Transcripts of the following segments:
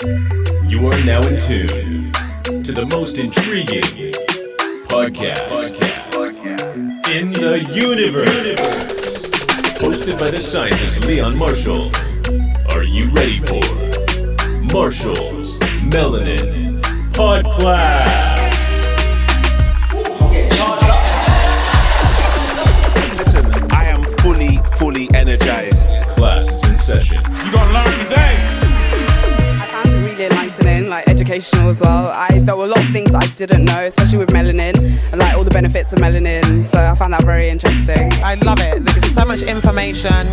You are now in tune to the most intriguing podcast in the universe. Hosted by the scientist Leon Marshall. Are you ready for Marshall's Melanin PODCLASS? Listen, I am fully energized. Class is in session. You gonna learn today. I found it really enlightening, like educational as well. There were a lot of things I didn't know, especially with melanin and like all the benefits of melanin. So I found that very interesting. I love it. There's so much information,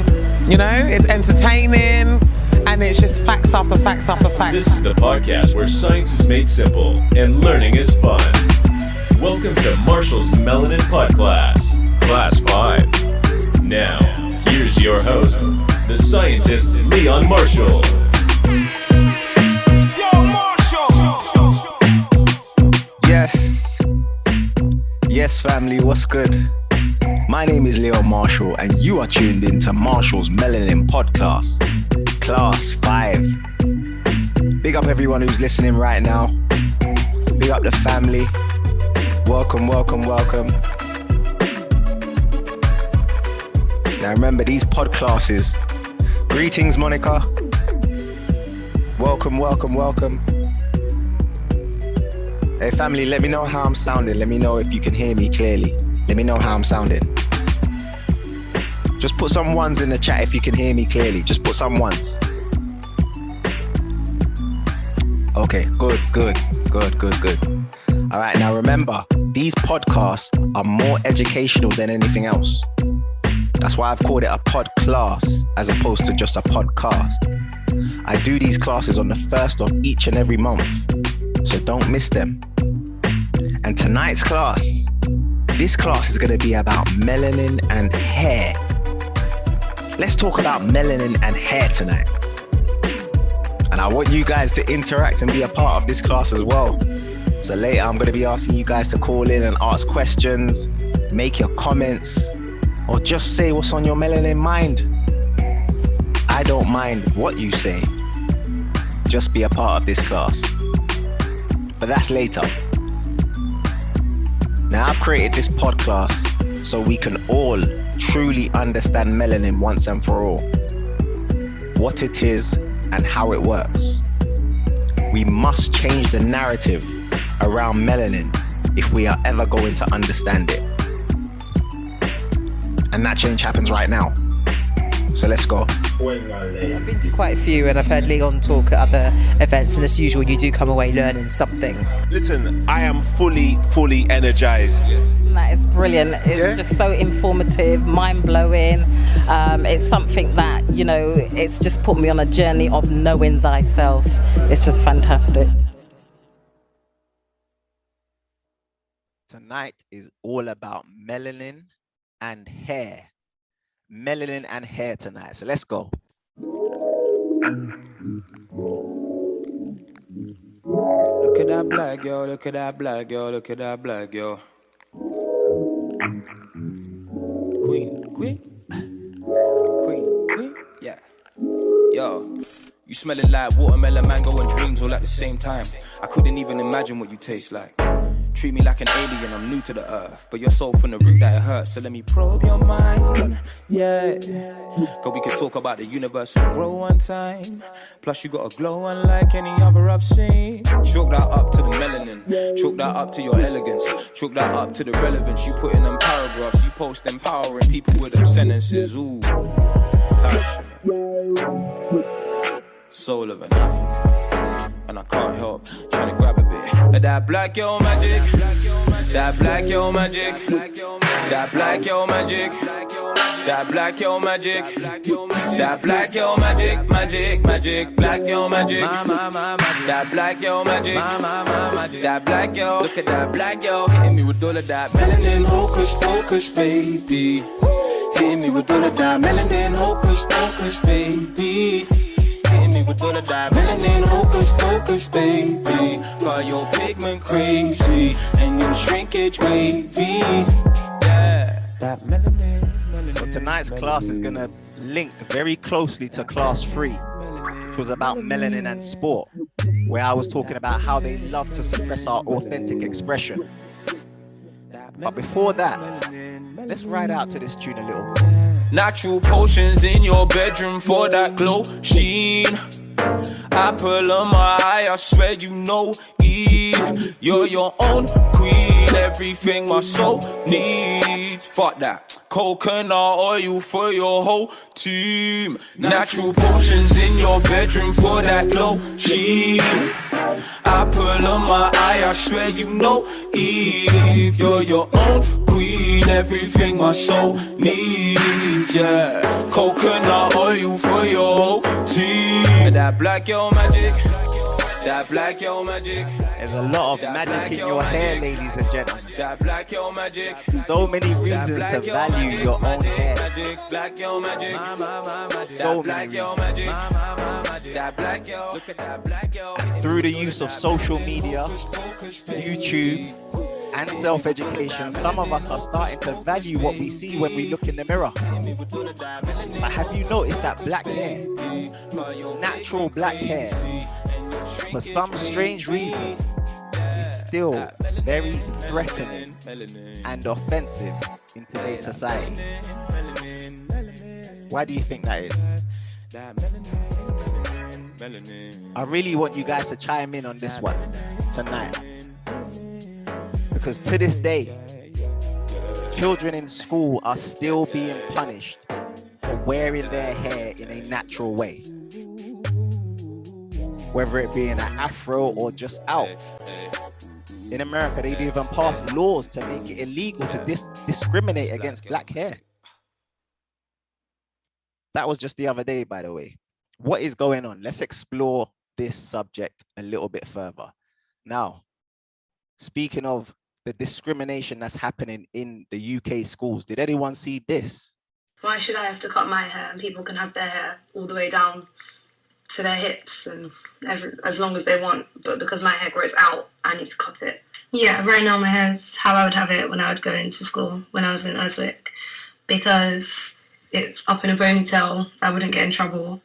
you know, it's entertaining and it's just facts after facts after facts. This is the podcast where science is made simple and learning is fun. Welcome to Marshall's Melanin PODCLASS, Class 5. Now, here's your host, the scientist Leon Marshall. Yes, family, what's good? My name is Leo Marshall, and you are tuned in to Marshall's Melanin PODCLASS, Class 5. Big up everyone who's listening right now. Big up the family. Welcome. Now remember, these pod classes. Greetings, Monica. Welcome. Hey family, let me know how I'm sounding. Let me know if you can hear me clearly. Let me know how I'm sounding. Just put some ones in the chat if you can hear me clearly. Just put some ones. Okay, good. All right, now remember, these podcasts are more educational than anything else. That's why I've called it a pod class as opposed to just a podcast. I do these classes on the first of each and every month, so don't miss them. And tonight's class, this class is going to be about melanin and hair. Let's talk about melanin and hair tonight. And I want you guys to interact and be a part of this class as well. So later I'm going to be asking you guys to call in and ask questions, make your comments, or just say what's on your melanin mind. I don't mind what you say. Just be a part of this class. But that's later. Now I've created this podcast so we can all truly understand melanin once and for all. What it is and how it works. We must change the narrative around melanin if we are ever going to understand it. And that change happens right now. So let's go. I've been to quite a few and I've heard Leon talk at other events, and as usual you do come away learning something. Listen, I am fully energized. That is brilliant. It's just so informative, mind-blowing. It's something that, you know, it's just put me on a journey of knowing thyself. It's just fantastic. Tonight is all about melanin and hair. Melanin and hair tonight. So let's go. Look at that black girl, look at that black girl, look at that black girl. Queen, yeah. Yo, you smelling like watermelon, mango and dreams all at the same time. I couldn't even imagine what you taste like. Treat me like an alien, I'm new to the earth, but you're so from the root that it hurts, so let me probe your mind, yeah. Cause we could talk about the universe and grow one time. Plus you got a glow unlike any other I've seen. Chalk that up to the melanin, chalk that up to your elegance, chalk that up to the relevance. You put in them paragraphs, you post empowering people with them sentences, ooh. Passionate. Soul of an African, and I can't help trying to grab a bit of that black girl magic, that black girl magic, that black girl magic, that black girl magic, that black girl magic, magic, black girl magic, that black girl magic, that black girl. Look at that black girl hitting me with all of that melanin, hocus pocus, baby. Hitting me with all of that melanin, hocus pocus, baby. With all of that melanin, hocus pocus, baby. Got your pigment crazy and your shrinkage wavy. Yeah, that melanin. So tonight's class is gonna link very closely to class 3. which was about melanin and sport, where I was talking about how they love to suppress our authentic expression. But before that, let's ride out to this tune a little. Natural potions in your bedroom for that glow sheen. Apple on my eye, I swear you know Eve. You're your own queen, everything my soul needs. Fuck that, coconut oil for your whole team. Natural potions in your bedroom for that glow sheen. Apple on my eye, I swear you know Eve. You're your own queen, everything my soul needs. Yeah, coconut oil for your whole team. That black girl magic, that black girl magic. There's a lot of magic in your hair, ladies and gentlemen. That black girl magic. So many reasons to value your own hair. Black girl magic. So many reasons. That black girl. Look at that black girl. Through the use of social media, YouTube, and self-education, some of us are starting to value what we see when we look in the mirror. But have you noticed that black hair, natural black hair, for some strange reason, is still very threatening and offensive in today's society? Why do you think that is? I really want you guys to chime in on this one tonight. Because to this day, children in school are still being punished for wearing their hair in a natural way. Whether it be in an afro or just out. In America, they've even passed laws to make it illegal to discriminate against black hair. That was just the other day, by the way. What is going on? Let's explore this subject a little bit further. Now, speaking of the discrimination that's happening in the UK schools, did anyone see this? Why should I have to cut my hair and people can have their hair all the way down to their hips and as long as they want, but because my hair grows out, I need to cut it? Yeah, right now my hair's how I would have it when I would go into school when I was in Urswick, because it's up in a ponytail. I wouldn't get in trouble.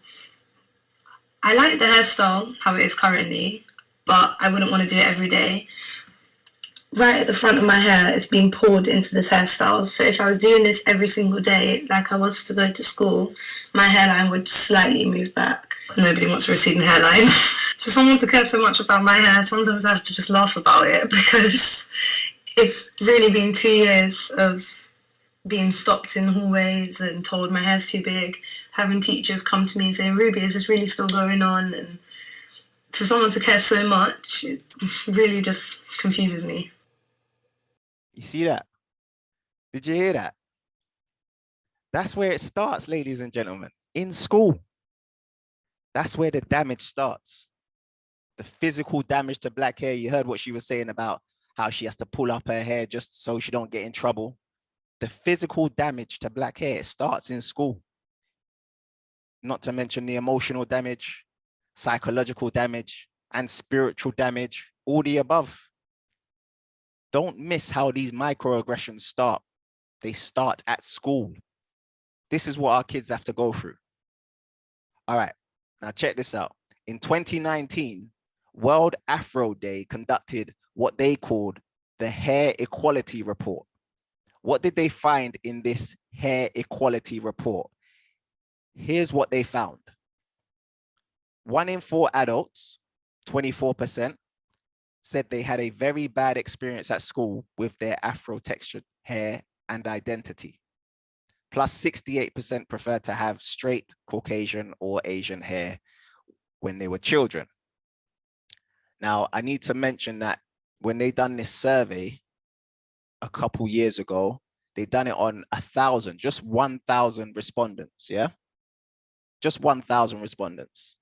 I like the hairstyle how it is currently, but I wouldn't want to do it every day. Right at the front of my hair, it's being pulled into this hairstyle. So if I was doing this every single day, like I was to go to school, my hairline would slightly move back. Nobody wants a receding hairline. For someone to care so much about my hair, sometimes I have to just laugh about it, because it's really been 2 years of being stopped in hallways and told my hair's too big, having teachers come to me and say, Ruby, is this really still going on? And for someone to care so much, it really just confuses me. You see that? Did you hear that? That's where it starts, ladies and gentlemen. In school. That's where the damage starts. The physical damage to black hair. You heard what she was saying about how she has to pull up her hair just so she don't get in trouble. The physical damage to black hair starts in school. Not to mention the emotional damage, psychological damage, and spiritual damage, all the above. Don't miss how these microaggressions start. They start at school. This is what our kids have to go through. All right, now check this out. In 2019, World Afro Day conducted what they called the Hair Equality Report. What did they find in this Hair Equality Report? Here's what they found. 1 in 4 adults, 24%, said they had a very bad experience at school with their Afro-textured hair and identity. Plus 68% preferred to have straight Caucasian or Asian hair when they were children. Now, I need to mention that when they done this survey a couple years ago, they done it on 1,000, just 1,000 respondents, yeah? Just 1,000 respondents.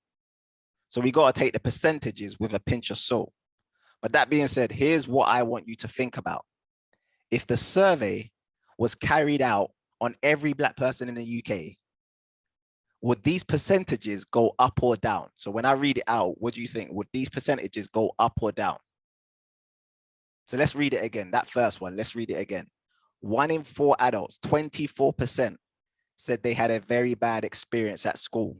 So we got to take the percentages with a pinch of salt. But that being said, here's what I want you to think about. If the survey was carried out on every black person in the UK, would these percentages go up or down? So when I read it out, what do you think? Would these percentages go up or down? So let's read it again. That first one, let's read it again. 1 in 4 adults, 24%, said they had a very bad experience at school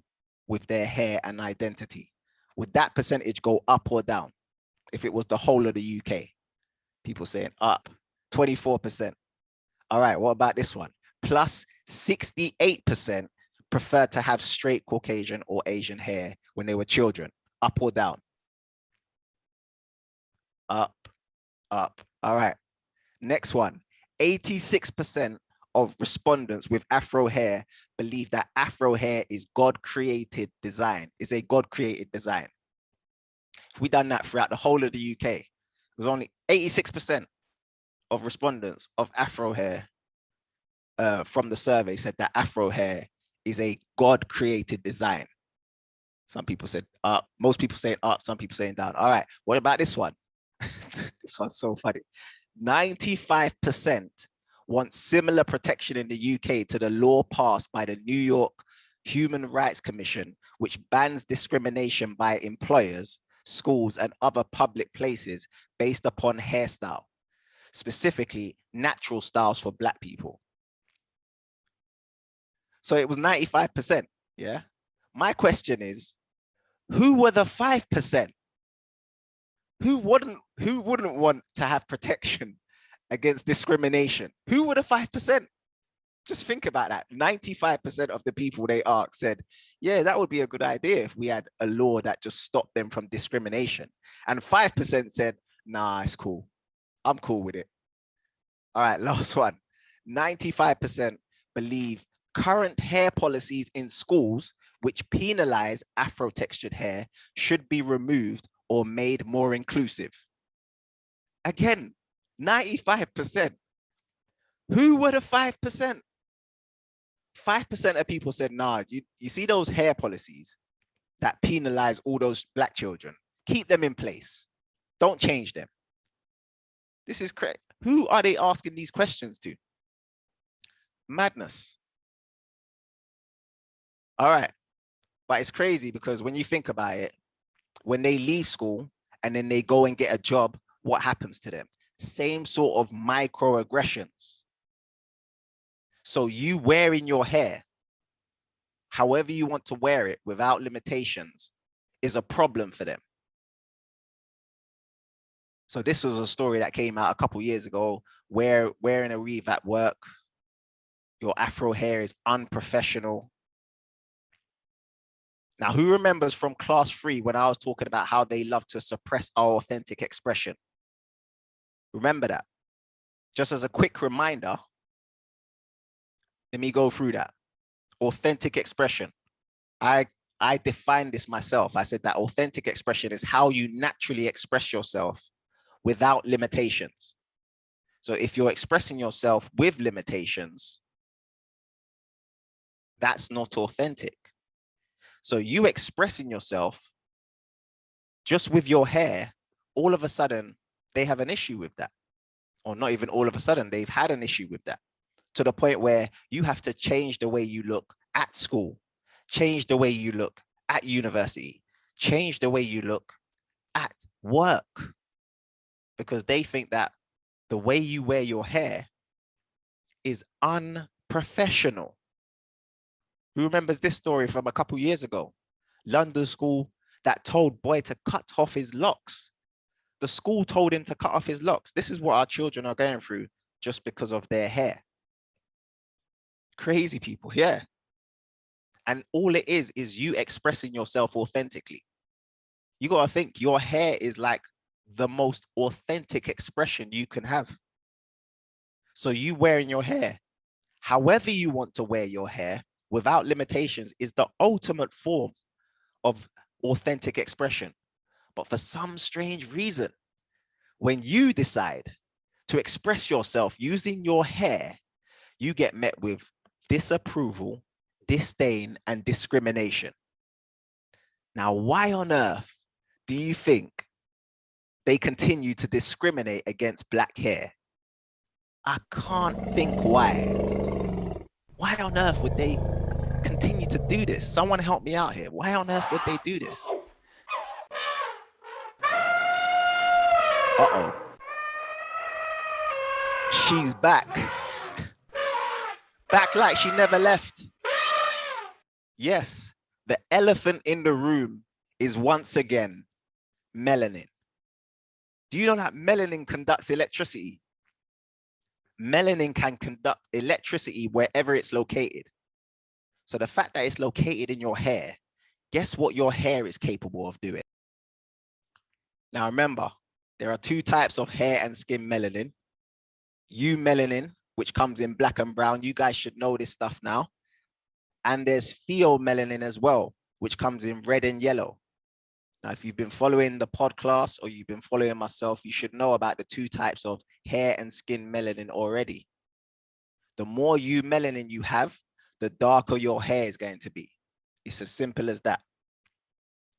with their hair and identity? Would that percentage go up or down if it was the whole of the UK? People saying up, 24%. All right, what about this one? Plus 68% preferred to have straight Caucasian or Asian hair when they were children. Up or down? Up, up. All right, next one. 86% of respondents with Afro hair believe that Afro hair is God-created design, is a God-created design. If we done that throughout the whole of the UK, it was only 86% of respondents of Afro hair from the survey said that Afro hair is a God-created design. Some people said up, most people saying up, some people saying down. All right, what about this one? This one's so funny. 95% want similar protection in the UK to the law passed by the New York Human Rights Commission, which bans discrimination by employers, schools, and other public places based upon hairstyle, specifically natural styles for Black people. So it was 95%, yeah? My question is, who were the 5%? Who wouldn't want to have protection against discrimination? Who were the 5%? Just think about that. 95% of the people they asked said, yeah, that would be a good idea if we had a law that just stopped them from discrimination. And 5% said, nah, it's cool. I'm cool with it. All right, last one. 95% believe current hair policies in schools which penalize Afro-textured hair should be removed or made more inclusive. Again, 95%. Who were the 5%? 5% of people said, nah, you see those hair policies that penalize all those Black children, keep them in place. Don't change them. This is correct. Who are they asking these questions to? Madness. All right. But it's crazy because when you think about it, when they leave school and then they go and get a job, what happens to them? Same sort of microaggressions. So you wearing your hair, however you want to wear it without limitations, is a problem for them. So this was a story that came out a couple years ago, where wearing a weave at work, your Afro hair is unprofessional. Now, who remembers from class 3 when I was talking about how they love to suppress our authentic expression? Remember that? Just as a quick reminder, let me go through that. Authentic expression. I defined this myself. I said that authentic expression is how you naturally express yourself without limitations. So if you're expressing yourself with limitations, that's not authentic. So you expressing yourself just with your hair, all of a sudden they have an issue with that. Or not even all of a sudden, they've had an issue with that, to the point where you have to change the way you look at school, change the way you look at university, change the way you look at work, because they think that the way you wear your hair is unprofessional. Who remembers this story from a couple years ago? London school that told boy to cut off his locks. The school told him to cut off his locks. This is what our children are going through just because of their hair. Crazy people, yeah. And all it is you expressing yourself authentically. You got to think your hair is like the most authentic expression you can have. So you wearing your hair, however you want to wear your hair, without limitations, is the ultimate form of authentic expression. But for some strange reason, when you decide to express yourself using your hair, you get met with disapproval, disdain, and discrimination. Now, why on earth do you think they continue to discriminate against Black hair? I can't think why. Why on earth would they continue to do this? Someone help me out here. Why on earth would they do this? Uh-oh. She's back. Back like she never left. Yes, The elephant in the room is once again melanin. Do you know that melanin conducts electricity? Melanin can conduct electricity wherever it's located. So the fact that it's located in your hair, guess what your hair is capable of doing? Now remember, there are two types of hair and skin melanin. Eumelanin, which comes in black and brown. You guys should know this stuff now. And there's pheomelanin as well, which comes in red and yellow. Now, if you've been following the PODCLASS or you've been following myself, you should know about the two types of hair and skin melanin already. The more eumelanin you have, the darker your hair is going to be. It's as simple as that.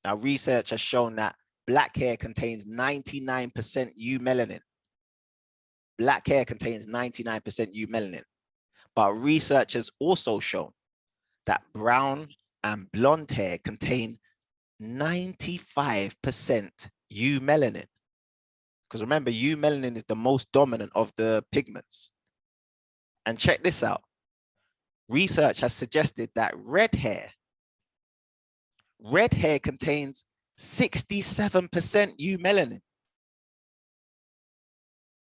Now, research has shown that black hair contains 99% eumelanin. Black hair contains 99% eumelanin. But research has also shown that brown and blonde hair contain 95% eumelanin. Because remember, eumelanin is the most dominant of the pigments. And check this out. Research has suggested that red hair contains 67% eumelanin.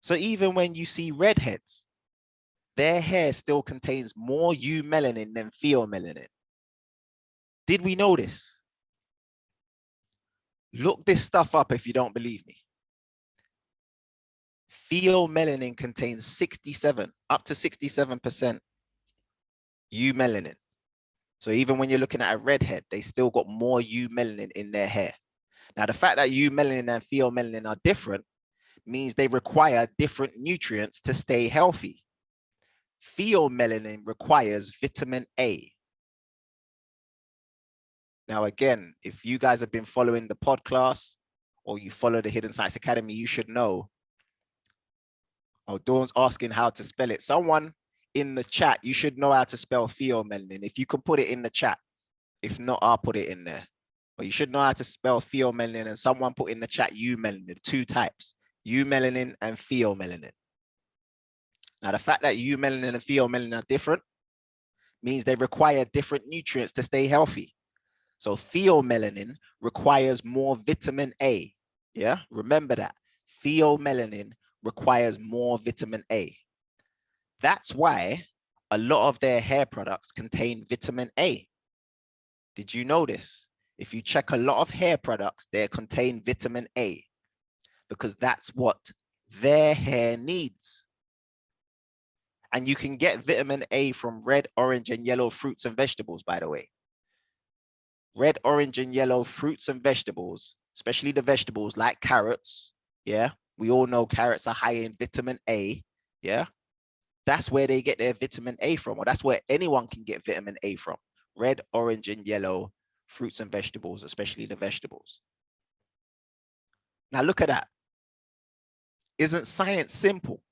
So even when you see redheads, their hair still contains more eumelanin than pheomelanin. Did we know this? Look this stuff up if you don't believe me. Pheomelanin contains 67, up to 67% eumelanin. So even when you're looking at a redhead, they still got more eumelanin in their hair. Now, the fact that eumelanin and pheomelanin are different means they require different nutrients to stay healthy. Pheomelanin requires vitamin A. Now, again, if you guys have been following the PODCLASS or you follow the Hidden Science Academy, you should know. Oh, Dawn's asking how to spell it. Someone in the chat, you should know how to spell pheomelanin. If you can put it in the chat. If not, I'll put it in there. But you should know how to spell pheomelanin, and someone put in the chat eumelanin, two types, eumelanin and pheomelanin. Now, the fact that eumelanin and pheomelanin are different means they require different nutrients to stay healthy. So pheomelanin requires more vitamin A. Yeah, remember that. Pheomelanin requires more vitamin A. That's why a lot of their hair products contain vitamin A. Did you know this? If you check a lot of hair products, they contain vitamin A because that's what their hair needs. And you can get vitamin A from red, orange, and yellow fruits and vegetables, by the way. Red, orange, and yellow fruits and vegetables, especially the vegetables like carrots. Yeah, we all know carrots are high in vitamin A. Yeah, that's where they get their vitamin A from, or that's where anyone can get vitamin A from. Red, orange, and yellow fruits and vegetables, especially the vegetables. Now look at that. Isn't science simple?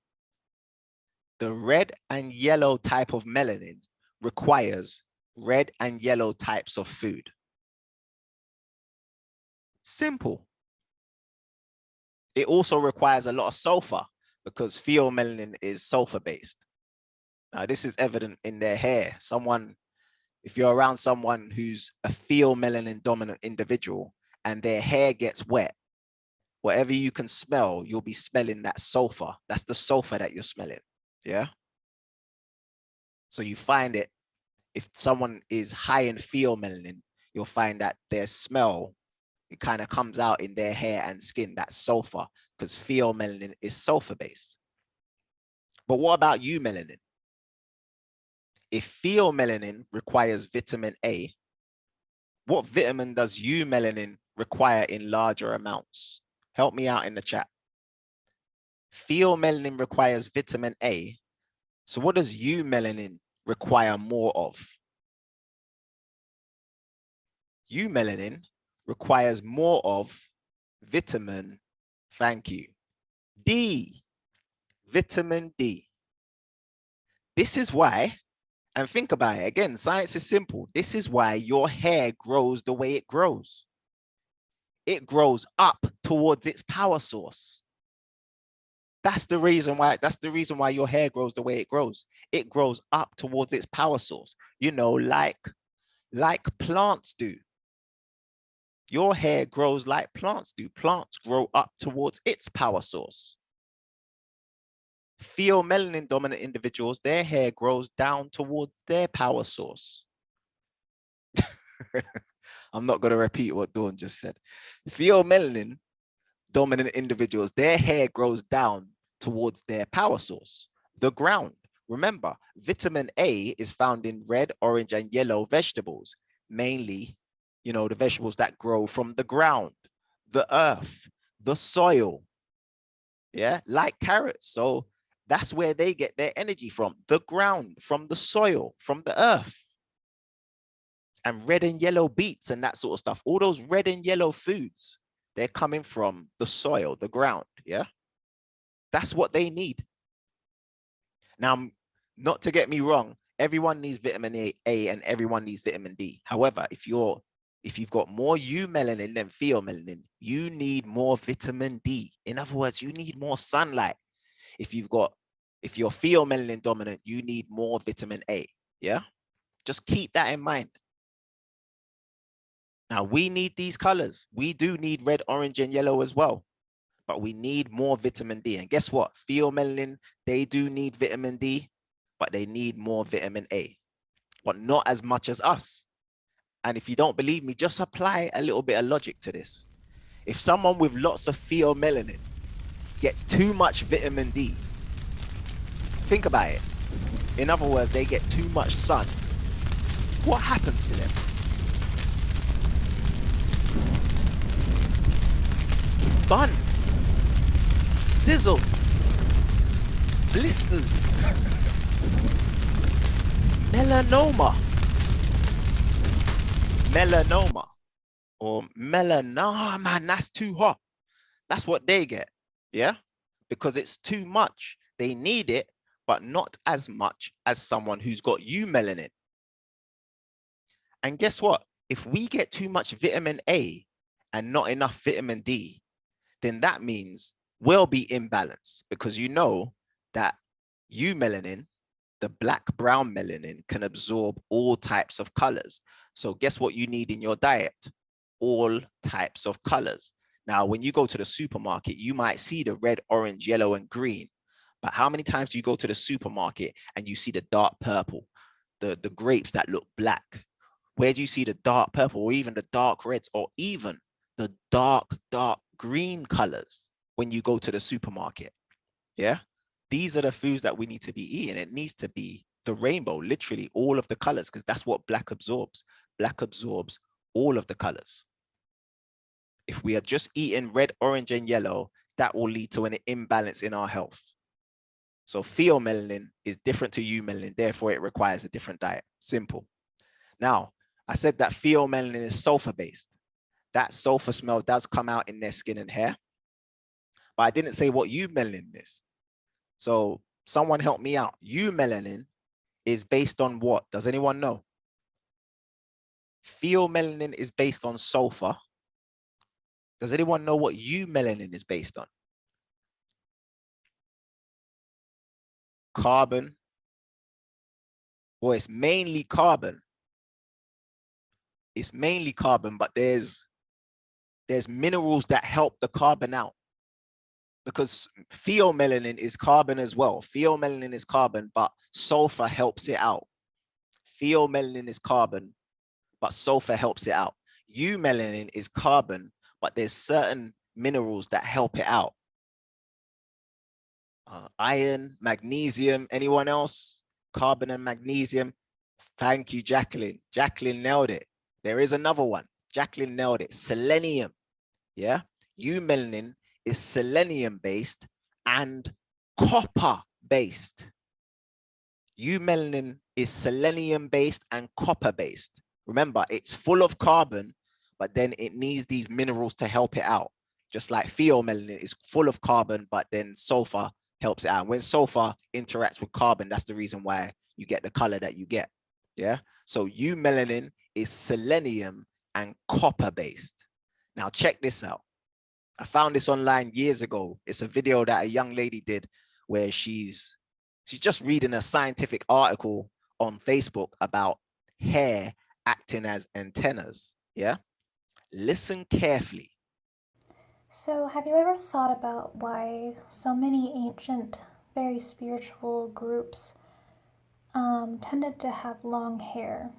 The red and yellow type of melanin requires red and yellow types of food. Simple. It also requires a lot of sulfur because pheomelanin is sulfur based. Now, this is evident in their hair. If you're around someone who's a pheomelanin dominant individual and their hair gets wet, whatever you can smell, you'll be smelling that sulfur. That's the sulfur that you're smelling. Yeah. So you find it, if someone is high in pheomelanin, you'll find that their smell, it kind of comes out in their hair and skin, that sulfur, because pheomelanin is sulfur based. But what about eumelanin? If pheomelanin requires vitamin A, what vitamin does eumelanin require in larger amounts? Help me out in the chat. Pheomelanin requires vitamin A. So what does eumelanin require more of? Eumelanin requires more of vitamin, thank you, D, vitamin D. This is why, and think about it again, science is simple. This is why your hair grows the way it grows. It grows up towards its power source. That's the reason why your hair grows the way it grows. It grows up towards its power source. You know, like like plants do. Your hair grows like plants do. Plants grow up towards its power source. Pheomelanin dominant individuals, their hair grows down towards their power source. I'm not going to repeat what Dawn just said. Pheomelanin dominant individuals, their hair grows down towards their power source, the ground. Remember, vitamin A is found in red, orange, and yellow vegetables, mainly, you know, the vegetables that grow from the ground, the earth, the soil, yeah, like carrots. So that's where they get their energy from, the ground, from the soil, from the earth. And red and yellow beets and that sort of stuff, all those red and yellow foods, they're coming from the soil, the ground, yeah? That's what they need. Now, not to get me wrong, everyone needs vitamin A and everyone needs vitamin D. However, if you've got more eumelanin than pheomelanin, you need more vitamin D. In other words, you need more sunlight. If you're pheomelanin dominant, you need more vitamin A, yeah? Just keep that in mind. Now, we need these colors. We do need red, orange, and yellow as well, but we need more vitamin D. And guess what? Pheomelanin, they do need vitamin D, but they need more vitamin A, but not as much as us. And if you don't believe me, just apply a little bit of logic to this. If someone with lots of pheomelanin gets too much vitamin D, think about it. In other words, they get too much sun. What happens to them? Bun, sizzle, blisters, melanoma, or melanoma, man, that's too hot. That's what they get, yeah? Because it's too much. They need it, but not as much as someone who's got eumelanin. And guess what? If we get too much vitamin A and not enough vitamin D, then that means we'll be imbalanced, because you know that eumelanin, the black-brown melanin, can absorb all types of colors. So guess what you need in your diet? All types of colors. Now, when you go to the supermarket, you might see the red, orange, yellow, and green. But how many times do you go to the supermarket and you see the dark purple, the grapes that look black? Where do you see the dark purple, or even the dark reds, or even the dark green colors when you go to the supermarket? Yeah, these are the foods that we need to be eating. It needs to be the rainbow, literally all of the colors, because that's what black absorbs. Black absorbs all of the colors. If we are just eating red, orange, and yellow, that will lead to an imbalance in our health. So pheomelanin is different to eumelanin, therefore it requires a different diet. Simple. Now, I said that pheomelanin is sulfur-based. That sulfur smell does come out in their skin and hair, but I didn't say what eumelanin is. So someone help me out. Eumelanin is based on what? Does anyone know? Pheomelanin is based on sulfur. Does anyone know what eumelanin is based on? Carbon. Well, it's mainly carbon. It's mainly carbon, but there's minerals that help the carbon out, because pheomelanin is carbon as well. Pheomelanin is carbon, but sulfur helps it out. Pheomelanin is carbon, but sulfur helps it out. Eumelanin is carbon, but there's certain minerals that help it out. Iron, magnesium, anyone else? Carbon and magnesium. Thank you, Jacqueline. Jacqueline nailed it. There is another one. Jacqueline nailed it. Selenium. Yeah. Eumelanin is selenium based and copper based. Eumelanin is selenium based and copper based. Remember, it's full of carbon, but then it needs these minerals to help it out. Just like pheomelanin is full of carbon, but then sulfur helps it out. When sulfur interacts with carbon, that's the reason why you get the color that you get. Yeah. So eumelanin is selenium and copper based. Now check this out. I found this online years ago. It's a video that a young lady did where she's just reading a scientific article on Facebook about hair acting as antennas. Yeah. Listen carefully. So, have you ever thought about why so many ancient, very spiritual groups tended to have long hair?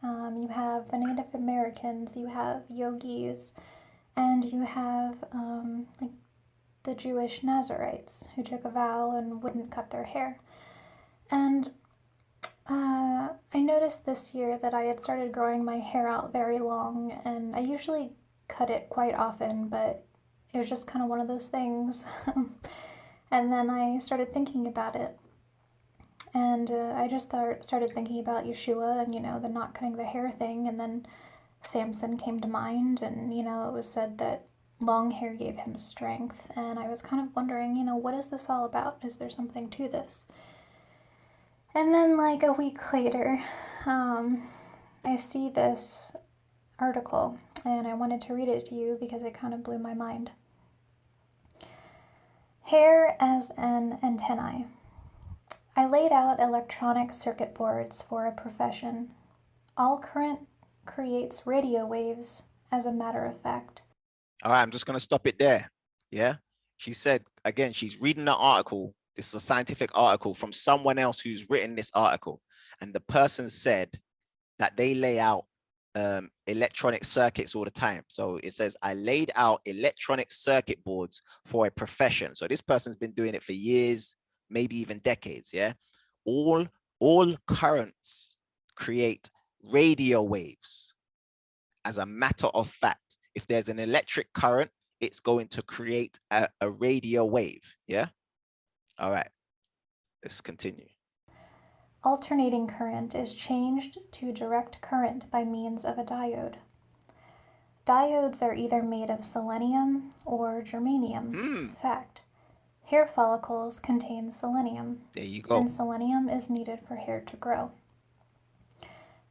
You have the Native Americans, you have yogis, and you have like the Jewish Nazarites who took a vow and wouldn't cut their hair. And I noticed this year that I had started growing my hair out very long, and I usually cut it quite often, but it was just kind of one of those things. And then I started thinking about it, and I just started thinking about Yeshua and, the not cutting the hair thing, and then Samson came to mind, and, it was said that long hair gave him strength, and I was kind of wondering, what is this all about? Is there something to this? And then, like a week later, I see this article, and I wanted to read it to you because it kind of blew my mind. Hair as an antennae. I laid out electronic circuit boards for a profession. All current creates radio waves, as a matter of fact. All right, I'm just going to stop it there. Yeah. She said, again, she's reading the article. This is a scientific article from someone else who's written this article. And the person said that they lay out electronic circuits all the time. So it says, I laid out electronic circuit boards for a profession. So this person's been doing it for years, maybe even decades. Yeah. All currents create radio waves. As a matter of fact, if there's an electric current, it's going to create a radio wave. Yeah. All right. Let's continue. Alternating current is changed to direct current by means of a diode. Diodes are either made of selenium or germanium. Fact. Hair follicles contain selenium. There you go. And selenium is needed for hair to grow.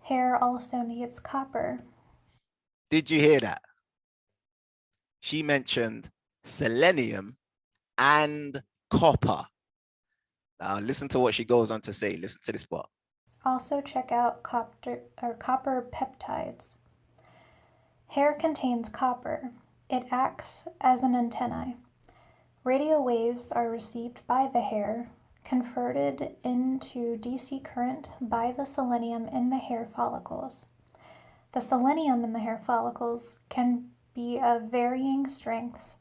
Hair also needs copper. Did you hear that? She mentioned selenium and copper. Now listen to what she goes on to say. Listen to this part. Also check out copper peptides. Hair contains copper. It acts as an antennae. Radio waves are received by the hair, converted into DC current by the selenium in the hair follicles. The selenium in the hair follicles can be of varying strengths,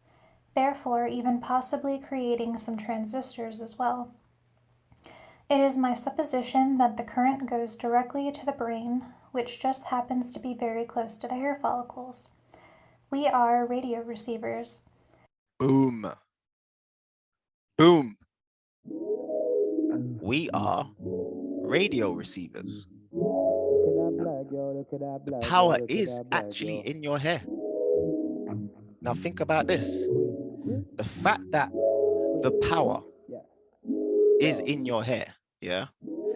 therefore even possibly creating some transistors as well. It is my supposition that the current goes directly to the brain, which just happens to be very close to the hair follicles. We are radio receivers. Boom. Boom. We are radio receivers. The power is actually in your hair. Now think about this. The fact that the power is in your hair, yeah?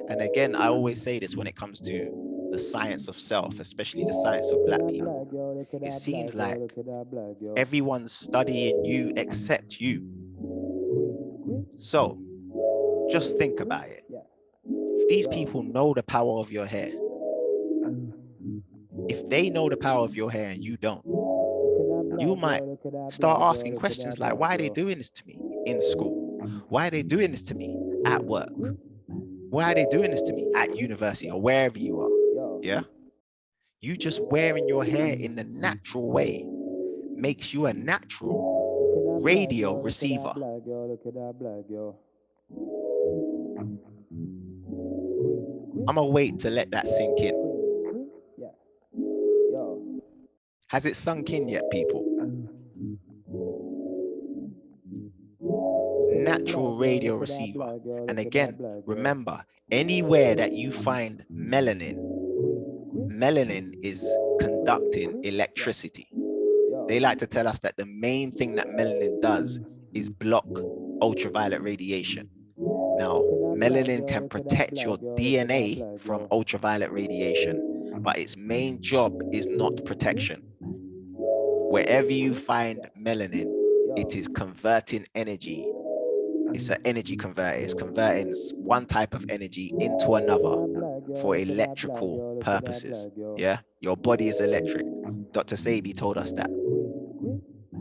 And again, I always say this when it comes to the science of self, especially the science of Black people. It seems like everyone's studying you except you. So just think about it. If these people know the power of your hair, if they know the power of your hair and you don't, you might start asking questions like, why are they doing this to me in school? Why are they doing this to me at work? Why are they doing this to me at university or wherever you are? Yeah. You just wearing your hair in the natural way makes you a natural radio receiver. I'm gonna wait to let that sink in. Has it sunk in yet, people? Natural radio receiver. And again, remember, anywhere that you find melanin is conducting electricity. They like to tell us that the main thing that melanin does is block ultraviolet radiation. Now, melanin can protect your DNA from ultraviolet radiation, but its main job is not protection. Wherever you find melanin, it is converting energy. It's an energy converter. It's converting one type of energy into another. for electrical purposes. Yeah, your body is electric. Dr. Sabi told us that.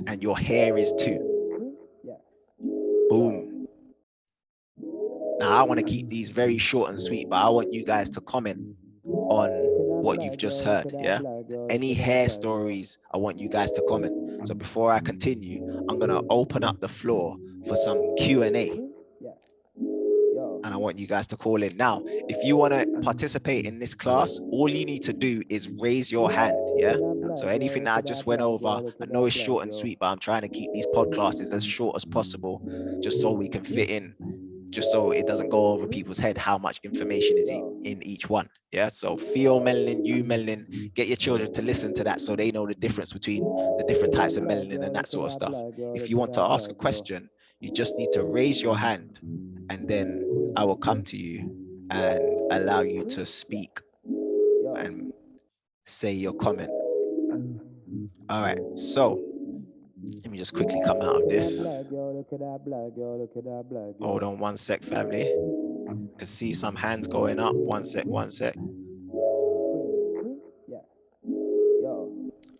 And your hair is too. Boom. Now I want to keep these very short and sweet, but I want you guys to comment on what you've just heard. Yeah, any hair stories, I want you guys to comment. So before I continue, I'm gonna open up the floor for some Q&A, and I want you guys to call in. Now, if you want to participate in this class, all you need to do is raise your hand. Yeah, so anything that I just went over, I know it's short and sweet, but I'm trying to keep these pod classes as short as possible, just so we can fit in, just so it doesn't go over people's head how much information is in each one. Yeah, so feel melanin, you melanin, get your children to listen to that so they know the difference between the different types of melanin and that sort of stuff. If you want to ask a question, you just need to raise your hand, and then I will come to you and allow you to speak and say your comment. All right, so let me just quickly come out of this. Hold on one sec, family. I can see some hands going up. One sec.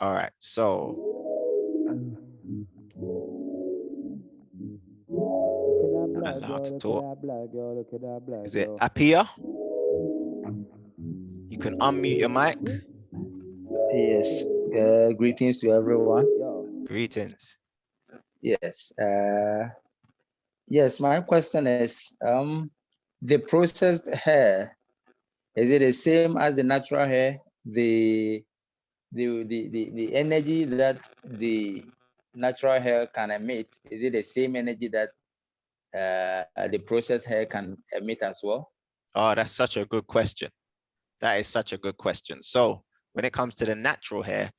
All right, so allowed to talk. Is it Apia? You can unmute your mic. Yes. Greetings to everyone. Greetings. Yes. Yes. My question is, the processed hair, is it the same as the natural hair? The energy that the natural hair can emit, is it the same energy that the processed hair can emit as well? Oh, that's such a good question. That is such a good question. So when it comes to the natural hair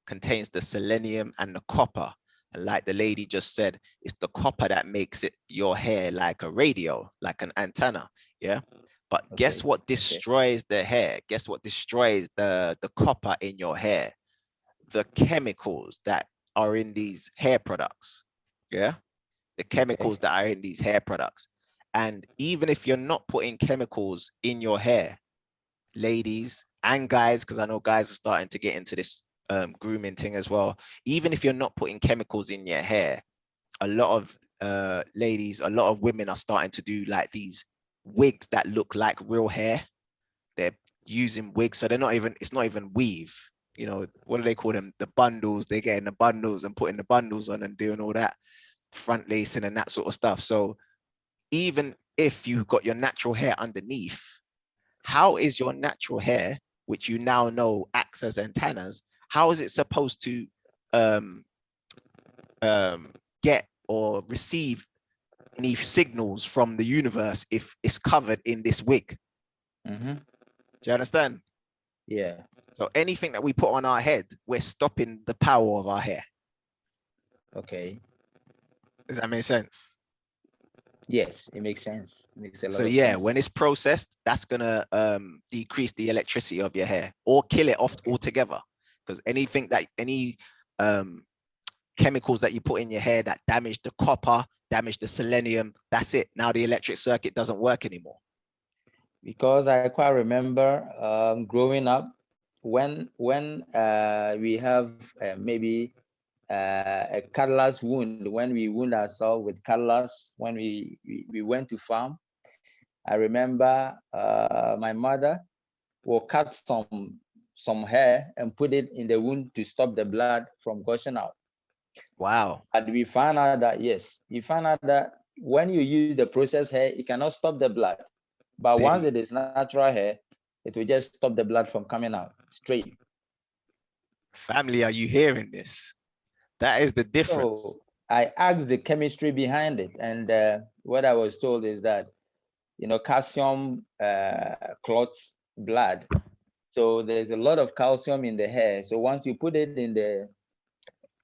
contains the selenium and the copper. And like the lady just said, it's the copper that makes it your hair like a radio, like an antenna. Yeah. But okay, guess what destroys the hair? Guess what destroys the copper in your hair? The chemicals that are in these hair products. Yeah. The chemicals that are in these hair products. And even if you're not putting chemicals in your hair, ladies and guys, because I know guys are starting to get into this grooming thing as well. Even if you're not putting chemicals in your hair, a lot of ladies, a lot of women are starting to do like these wigs that look like real hair. They're using wigs, so they're not even, it's not even weave. You know, what do they call them? The bundles. They're getting the bundles and putting the bundles on and doing all that front lacing and that sort of stuff. So even if you've got your natural hair underneath, how is your natural hair, which you now know acts as antennas, how is it supposed to get or receive any signals from the universe if it's covered in this wig? Mm-hmm. Do you understand? Yeah. So anything that we put on our head, we're stopping the power of our hair. Okay. Does that make sense? Yes, it makes sense. It makes a lot so of yeah, sense. when it's processed, that's gonna decrease the electricity of your hair or kill it off altogether. Because anything that any chemicals that you put in your hair that damage the copper, damage the selenium, that's it. Now the electric circuit doesn't work anymore. Because I quite remember growing up, when we have maybe a cutlass wound, when we wound ourselves with cutlass, when we went to farm, I remember my mother will cut some hair and put it in the wound to stop the blood from gushing out. Wow. And we found out that, yes, we found out that when you use the processed hair, it cannot stop the blood. But once it is natural hair, it will just stop the blood from coming out straight. Family, are you hearing this? That is the difference. So I asked the chemistry behind it, and what I was told is that, you know, calcium clots blood. So there's a lot of calcium in the hair. So once you put it in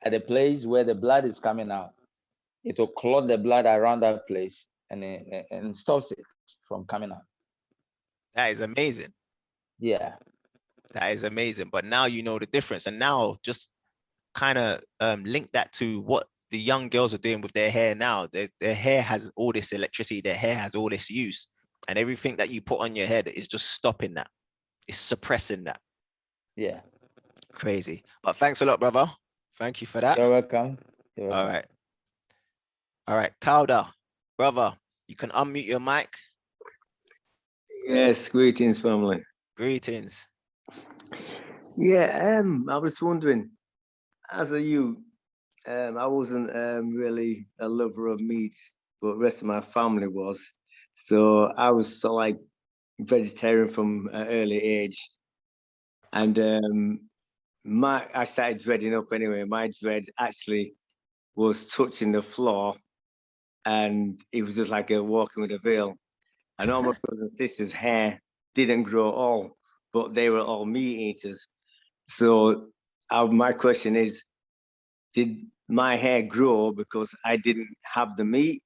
at the place where the blood is coming out, it will clot the blood around that place and stops it from coming out. That is amazing. Yeah. That is amazing. But now you know the difference. And now just kind of link that to what the young girls are doing with their hair now. Their hair has all this electricity. Their hair has all this use. And everything that you put on your head is just stopping that. It's suppressing that. Yeah. Crazy. But thanks a lot, brother. Thank you for that. You're welcome. You're welcome. All right. All right, Kauda, brother, you can unmute your mic. Yes, greetings, family. Greetings. Yeah, I was wondering, as a youth, I wasn't really a lover of meat, but the rest of my family was. So I was sort of like vegetarian from an early age. And I started dreading up anyway. My dread actually was touching the floor, and it was just like a walking with a veil. And all my brothers and sisters' hair didn't grow at all, but they were all meat eaters. So my question is, did my hair grow because I didn't have the meat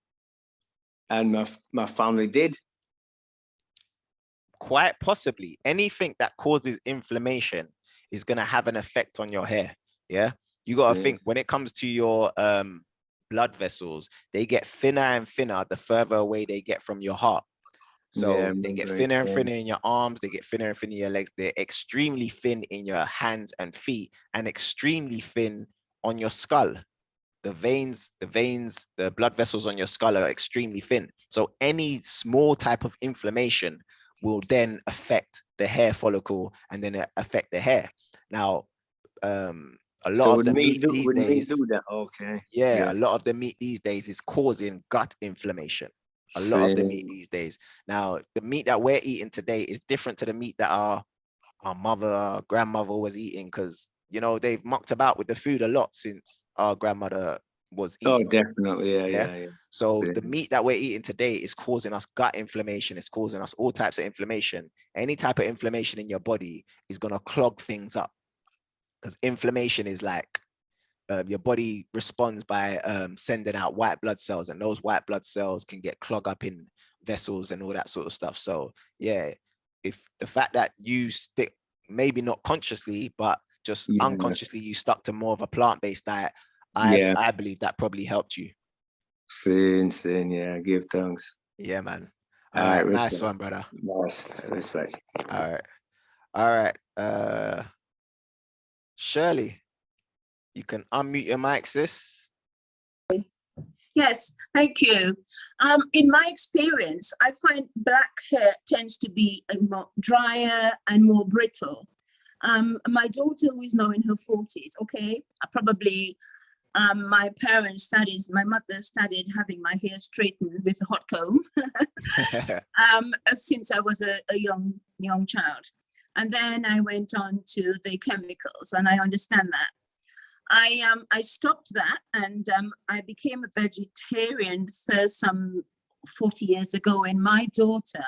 and my family did? Quite possibly. Anything that causes inflammation is going to have an effect on your hair. Yeah. You got to think when it comes to your blood vessels, they get thinner and thinner the further away they get from your heart. So they get thinner and thinner in your arms, they get thinner and thinner in your legs. They're extremely thin in your hands and feet, and extremely thin on your skull. The veins, the blood vessels on your skull are extremely thin. So any small type of inflammation will then affect the hair follicle and then affect the hair. Now, a lot of the meat these days, a lot of the meat these days is causing gut inflammation. A lot of the meat these days. Now, the meat that we're eating today is different to the meat that our mother, our grandmother was eating, because, you know, they've mucked about with the food a lot since our grandmother was eating. Oh, definitely. Yeah. So the meat that we're eating today is causing us gut inflammation. It's causing us all types of inflammation. Any type of inflammation in your body is going to clog things up, because inflammation is like, your body responds by sending out white blood cells, and those white blood cells can get clogged up in vessels and all that sort of stuff. So yeah, if the fact that you stick, maybe not consciously, but just unconsciously, you stuck to more of a plant-based diet, I believe that probably helped you. Sin, yeah, give thanks. Yeah, man. All right, nice one, brother. Nice, respect. All right. Shirley, you can unmute your mic, sis. Yes, thank you. In my experience, I find black hair tends to be more drier and more brittle. My daughter, who is now in her 40s, probably my mother started having my hair straightened with a hot comb since I was a young child. And then I went on to the chemicals, and I understand that. I stopped that, and I became a vegetarian some 40 years ago, and my daughter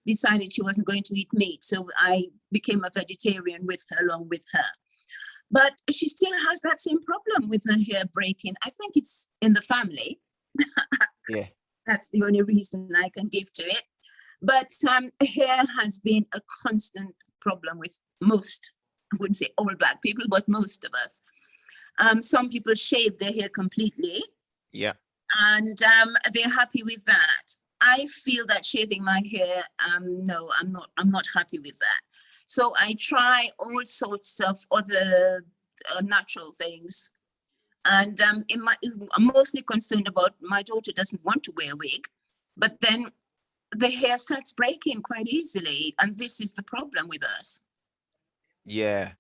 decided she wasn't going to eat meat. So I became a vegetarian with her, along with her. But she still has that same problem with her hair breaking. I think it's in the family. Yeah. That's the only reason I can give to it. But hair has been a constant problem with most, I wouldn't say all black people, but most of us. Some people shave their hair completely. Yeah. And they're happy with that. I feel that shaving my hair, no, I'm not happy with that. So I try all sorts of other natural things. And I'm mostly concerned about my daughter doesn't want to wear a wig, but then the hair starts breaking quite easily. And this is the problem with us. Yeah.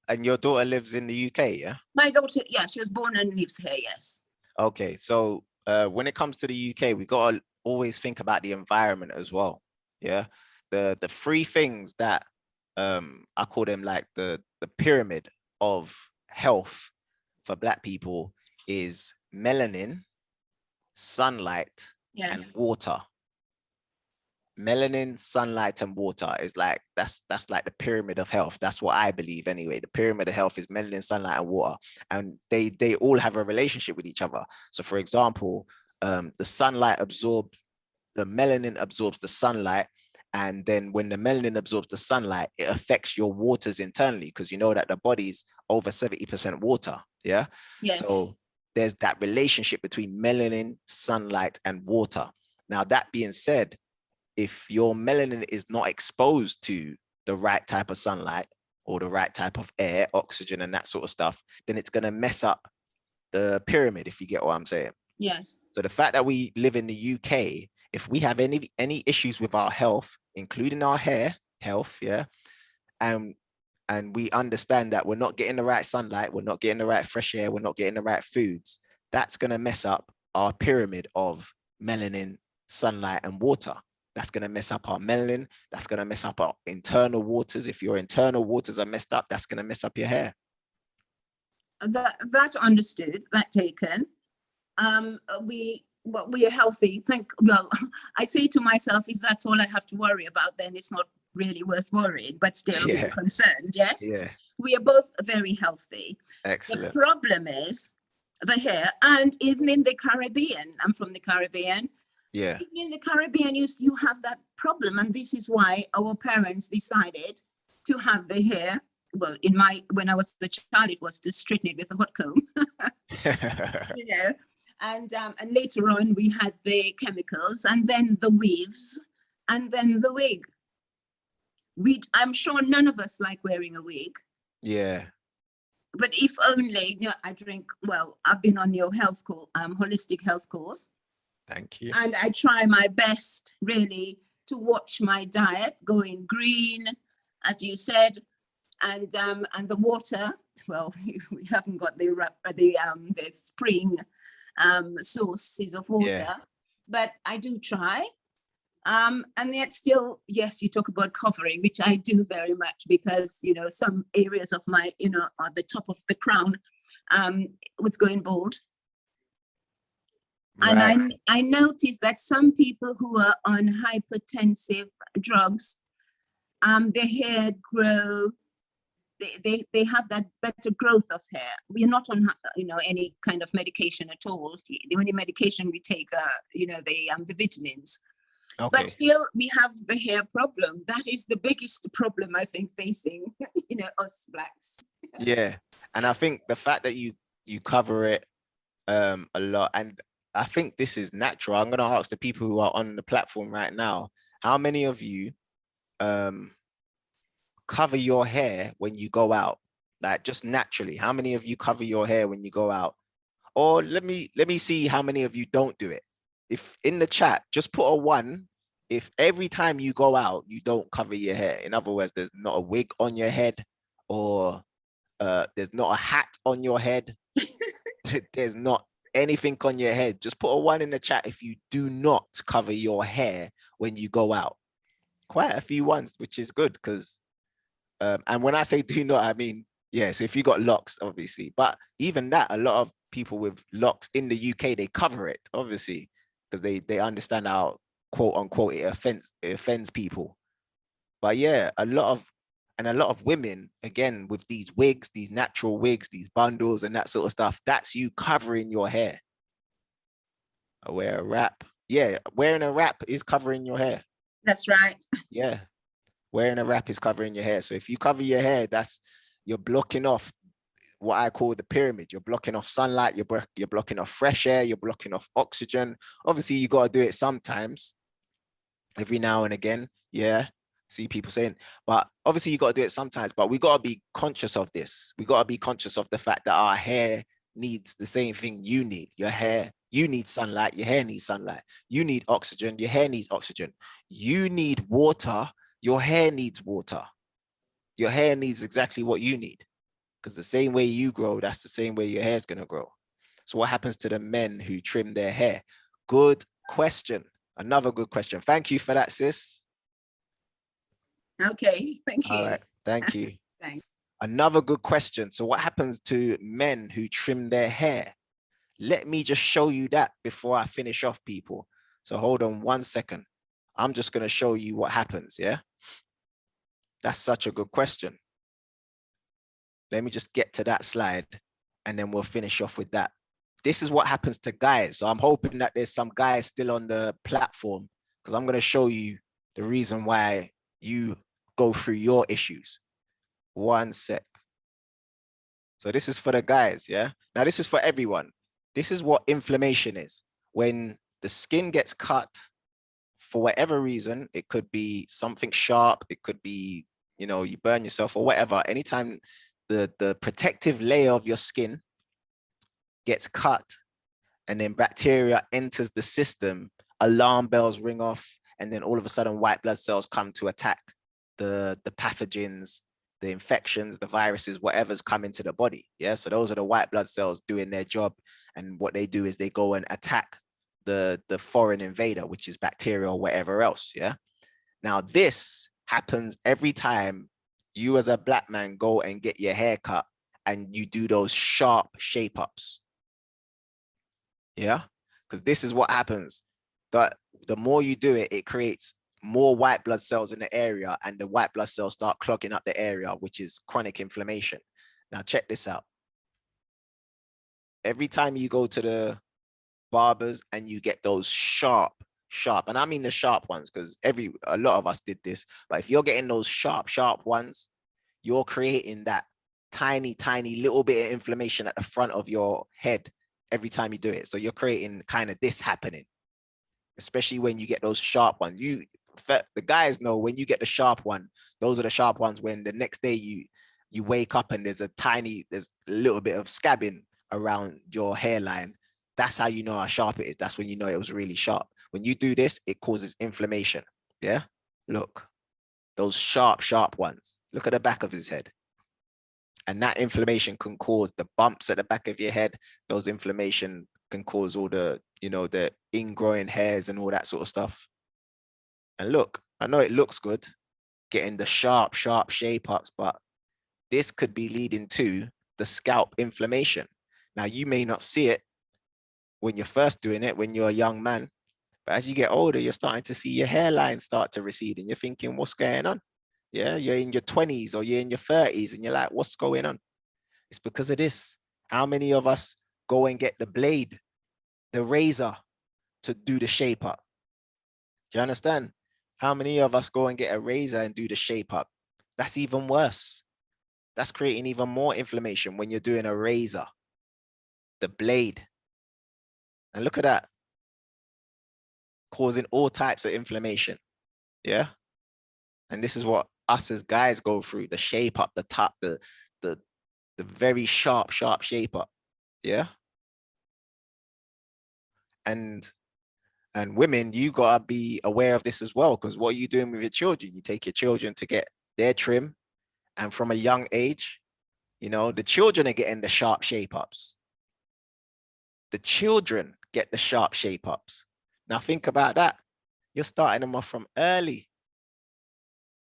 And your daughter lives in the UK, yeah? My daughter, yeah, she was born and lives here, yes. Okay, so when it comes to the UK, we got to always think about the environment as well. Yeah. The three things that I call them like the pyramid of health for black people is melanin, sunlight, and water. Melanin, sunlight, and water is like, that's like the pyramid of health. That's what I believe anyway. The pyramid of health is melanin, sunlight, and water, and they all have a relationship with each other. So for example, the melanin absorbs the sunlight, and then when the melanin absorbs the sunlight, it affects your waters internally, because you know that the body's over 70% water. Yeah. Yes. So there's that relationship between melanin, sunlight, and water. Now, that being said, if your melanin is not exposed to the right type of sunlight or the right type of air, oxygen, and that sort of stuff, then it's going to mess up the pyramid, if you get what I'm saying. Yes. So the fact that we live in the UK, if we have any issues with our health, including our hair health, yeah, and we understand that we're not getting the right sunlight, we're not getting the right fresh air, we're not getting the right foods, that's going to mess up our pyramid of melanin, sunlight, and water. That's going to mess up our melanin. That's going to mess up our internal waters. If your internal waters are messed up, that's going to mess up your hair. That understood, that taken. We are healthy. I say to myself, if that's all I have to worry about, then it's not really worth worrying, but still Yeah. we're concerned. Yes. Yeah. We are both very healthy. Excellent. The problem is the hair, and even in the Caribbean, I'm from the Caribbean. Yeah. Even in the Caribbean, you have that problem, and this is why our parents decided to have the hair. Well, when I was a child, it was to straighten it with a hot comb. You know, and later on we had the chemicals, and then the weaves, and then the wig. I'm sure none of us like wearing a wig. Yeah. But if only, I drink, I've been on your health course, holistic health course. Thank you. And I try my best really to watch my diet, going green, as you said, and the water. Well, we haven't got the spring sources of water, but I do try. And yet still, yes, you talk about covering, which I do very much, because, some areas of my, at the top of the crown was going bald. Right. And I noticed that some people who are on hypertensive drugs, their hair grow, they have that better growth of hair. We are not on, any kind of medication at all. The only medication we take are, the vitamins. Okay. But still, we have the hair problem. That is the biggest problem, I think, facing, us blacks. Yeah. And I think the fact that you cover it a lot, and I think this is natural. I'm going to ask the people who are on the platform right now, how many of you cover your hair when you go out? Like, just naturally, how many of you cover your hair when you go out? Or let me see how many of you don't do it. If in the chat, just put a 1 if every time you go out, you don't cover your hair. In other words, there's not a wig on your head, or there's not a hat on your head. There's not anything on your head. Just put a 1 in the chat if you do not cover your hair when you go out. Quite a few ones, which is good, because and when I say do not, I mean, yes, if you got locks, obviously, but even that, a lot of people with locks in the UK, they cover it, obviously, because they understand how, quote unquote, it offends people. But yeah, a lot of women, again, with these wigs, these natural wigs, these bundles and that sort of stuff, that's you covering your hair. I wear a wrap. Yeah, wearing a wrap is covering your hair. That's right. Yeah, wearing a wrap is covering your hair. So if you cover your hair, you're blocking off what I call the pyramid. You're blocking off sunlight, you're blocking off fresh air, you're blocking off oxygen. Obviously, you got to do it sometimes, every now and again. Yeah, see people saying, but obviously you got to do it sometimes, but we got to be conscious of this. We got to be conscious of the fact that our hair needs the same thing you need. Your hair, you need sunlight, your hair needs sunlight. You need oxygen, your hair needs oxygen. You need water, your hair needs water. Your hair needs exactly what you need, because the same way you grow, that's the same way your hair is going to grow. So what happens to the men who trim their hair? Good question. Another good question. Thank you for that, sis. Okay, thank you. All right, thank you. Thanks. Another good question. So what happens to men who trim their hair? Let me just show you that before I finish off, people. So hold on 1 second. I'm just going to show you what happens, yeah? That's such a good question. Let me just get to that slide, and then we'll finish off with that. This is what happens to guys. So I'm hoping that there's some guys still on the platform, because I'm going to show you the reason why you go through your issues. 1 sec. So this is for the guys, yeah? Now this is for everyone. This is what inflammation is. When the skin gets cut for whatever reason, it could be something sharp, it could be, you know, you burn yourself or whatever. Anytime the protective layer of your skin gets cut and then bacteria enters the system, alarm bells ring off, and then all of a sudden white blood cells come to attack the pathogens, the infections, the viruses, whatever's come into the body. Yeah, so those are the white blood cells doing their job, and what they do is they go and attack the foreign invader, which is bacteria or whatever else. Yeah, now this happens every time you as a black man go and get your hair cut and you do those sharp shape ups. Yeah, because this is what happens. That the more you do it, it creates more white blood cells in the area, and the white blood cells start clogging up the area, which is chronic inflammation. Now check this out. Every time you go to the barbers and you get those sharp, and I mean the sharp ones, because a lot of us did this, but if you're getting those sharp ones, you're creating that tiny little bit of inflammation at the front of your head every time you do it. So you're creating kind of this happening, especially when you get those sharp ones. The guys know when you get the sharp one, those are the sharp ones when the next day you wake up and there's a little bit of scabbing around your hairline. That's how you know how sharp it is. That's when you know it was really sharp. When you do this, it causes inflammation. Yeah, look, those sharp ones. Look at the back of his head. And that inflammation can cause the bumps at the back of your head. Those inflammation can cause all the, you know, the ingrowing hairs and all that sort of stuff. And look, I know it looks good getting the sharp shape ups, but this could be leading to the scalp inflammation. Now, you may not see it when you're first doing it, when you're a young man, but as you get older, you're starting to see your hairline start to recede and you're thinking, what's going on? Yeah, you're in your 20s or you're in your 30s and you're like, what's going on? It's because of this. How many of us go and get the blade, the razor to do the shape up? Do you understand? How many of us go and get a razor and do the shape up? That's even worse. That's creating even more inflammation when you're doing a razor, the blade. And look at that, causing all types of inflammation. Yeah. And this is what us as guys go through, the shape up, the top, the very sharp shape up. Yeah. And women, you gotta be aware of this as well, because what are you doing with your children? You take your children to get their trim, and from a young age, you know, the children are getting the sharp shape ups. The children get the sharp shape ups. Now think about that. You're starting them off from early.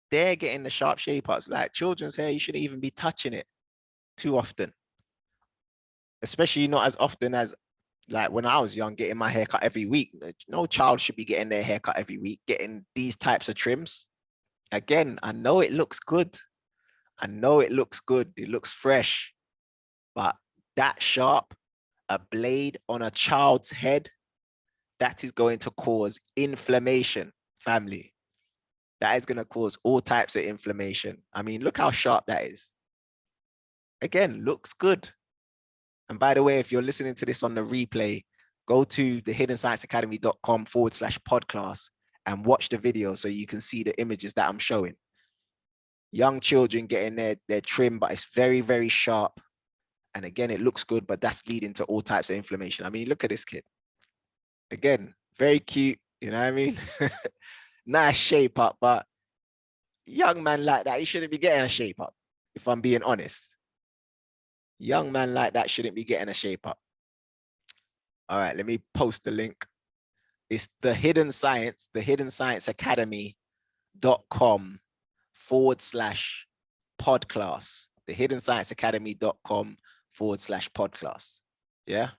They're getting the sharp shape ups. Like children's hair, you shouldn't even be touching it too often. Especially not as often as like when I was young, getting my hair cut every week. No child should be getting their hair cut every week, getting these types of trims. Again, I know it looks good. I know it looks good. It looks fresh. But that sharp, a blade on a child's head, that is going to cause inflammation, family. That is going to cause all types of inflammation. I mean, look how sharp that is. Again, looks good. And by the way, if you're listening to this on the replay, go to thehiddenscienceacademy.com/podclass and watch the video so you can see the images that I'm showing. Young children getting their trim, but it's very, very sharp. And again, it looks good, but that's leading to all types of inflammation. I mean, look at this kid. Again, very cute, you know what I mean? Nice shape up, but young man like that, he shouldn't be getting a shape up, if I'm being honest. Young man like that shouldn't be getting a shape up. All right, let me post the link. It's The Hidden Science, thehiddenscienceacademy.com/podclass. thehiddenscienceacademy.com/podclass. Yeah.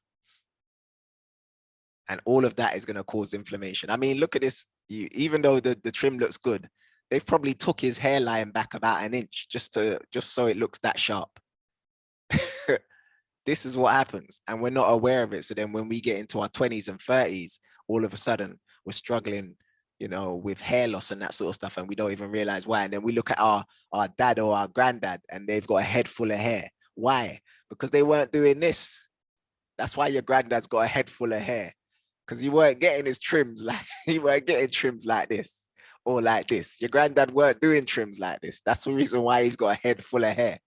And all of that is going to cause inflammation. I mean, look at this. Even though the trim looks good, they've probably took his hairline back about an inch just so it looks that sharp. This is what happens, and we're not aware of it. So then when we get into our 20s and 30s, all of a sudden we're struggling, you know, with hair loss and that sort of stuff, and we don't even realize why. And then we look at our dad or our granddad and they've got a head full of hair. Why? Because they weren't doing this. That's why your granddad's got a head full of hair. because you weren't getting his trims like you weren't getting trims like this or like this. Your granddad weren't doing trims like this. That's the reason why he's got a head full of hair.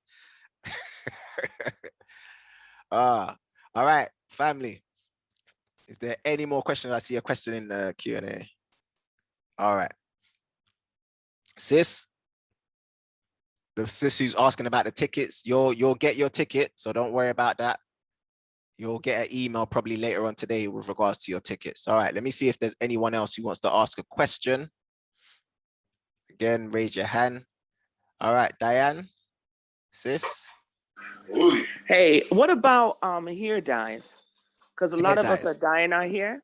All right, family. Is there any more questions? I see a question in the Q&A. All right. Sis, the sis who's asking about the tickets, you'll get your ticket, so don't worry about that. You'll get an email probably later on today with regards to your tickets. All right, let me see if there's anyone else who wants to ask a question. Again, raise your hand. All right, Diane, sis. Hey, what about hair dyes? Because a lot of us are dyeing our hair.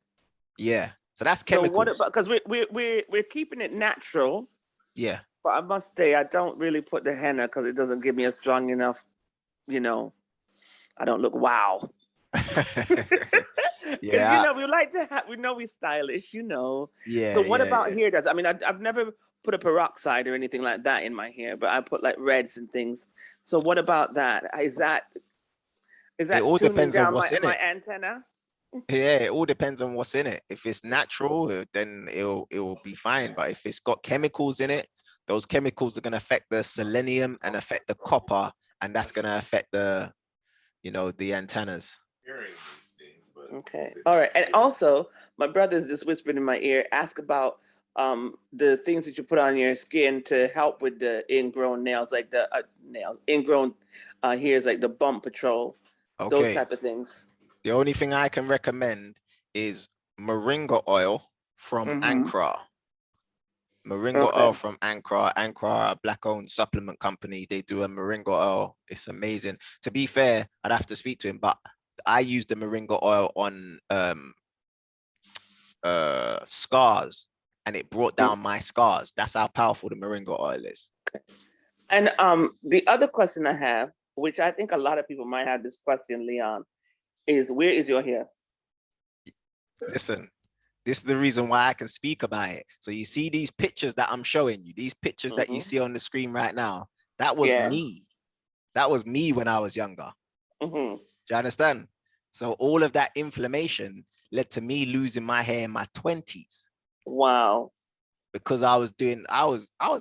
Yeah, so that's chemicals. So what about, because we're keeping it natural. Yeah. But I must say, I don't really put the henna because it doesn't give me a strong enough, I don't look wow. Yeah. We like to have, we know we're stylish, Yeah. So what about hair dyes? I mean, I've never put a peroxide or anything like that in my hair, but I put like reds and things. So what about that? Is that it all depends on what's in my it. antenna? Yeah, it all depends on what's in it. If it's natural, then it will be fine. But if it's got chemicals in it, those chemicals are going to affect the selenium and affect the copper, and that's going to affect the, the antennas. Okay. All right. And also, my brother's just whispered in my ear, ask about the things that you put on your skin to help with the ingrown nails, like the ingrown hairs, like the bump patrol, those type of things. The only thing I can recommend is moringa oil from Ankara. Moringa oil from Ankara. Ankara, a black-owned supplement company. They do a moringa oil. It's amazing. To be fair, I'd have to speak to him, but I use the moringa oil on scars, and it brought down my scars. That's how powerful the moringa oil is. And the other question I have, which I think a lot of people might have this question, Leon, is where is your hair? Listen, this is the reason why I can speak about it. So you see these pictures that I'm showing you, these pictures that you see on the screen right now, that was me. That was me when I was younger. Do you understand? So all of that inflammation led to me losing my hair in my 20s. Wow. Because I was